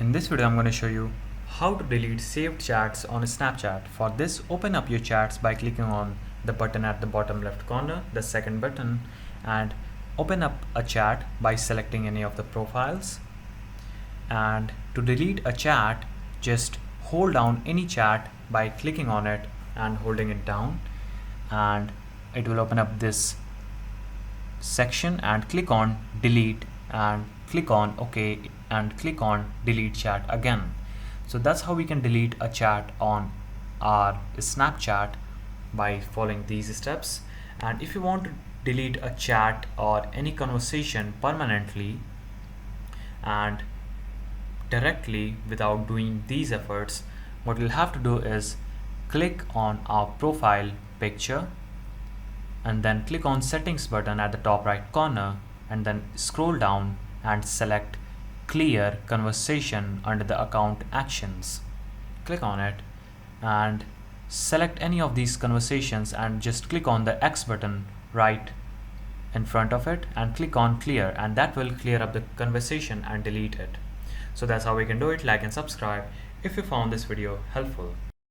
In this video, I'm going to show you how to delete saved chats on Snapchat. For this, open up your chats by clicking on the button at the bottom left corner, the second button, and open up a chat by selecting any of the profiles. And to delete a chat, just hold down any chat by clicking on it and holding it down, and it will open up this section, and click on delete and click on OK and click on delete chat again. So that's how we can delete a chat on our Snapchat by following these steps. And if you want to delete a chat or any conversation permanently and directly without doing these efforts, what we'll have to do is click on our profile picture and then click on settings button at the top right corner, and then scroll down and select clear conversation under the account actions. Click on it and select any of these conversations and just click on the X button right in front of it and click on clear, and that will clear up the conversation and delete it. So that's how we can do it. Like and subscribe if you found this video helpful.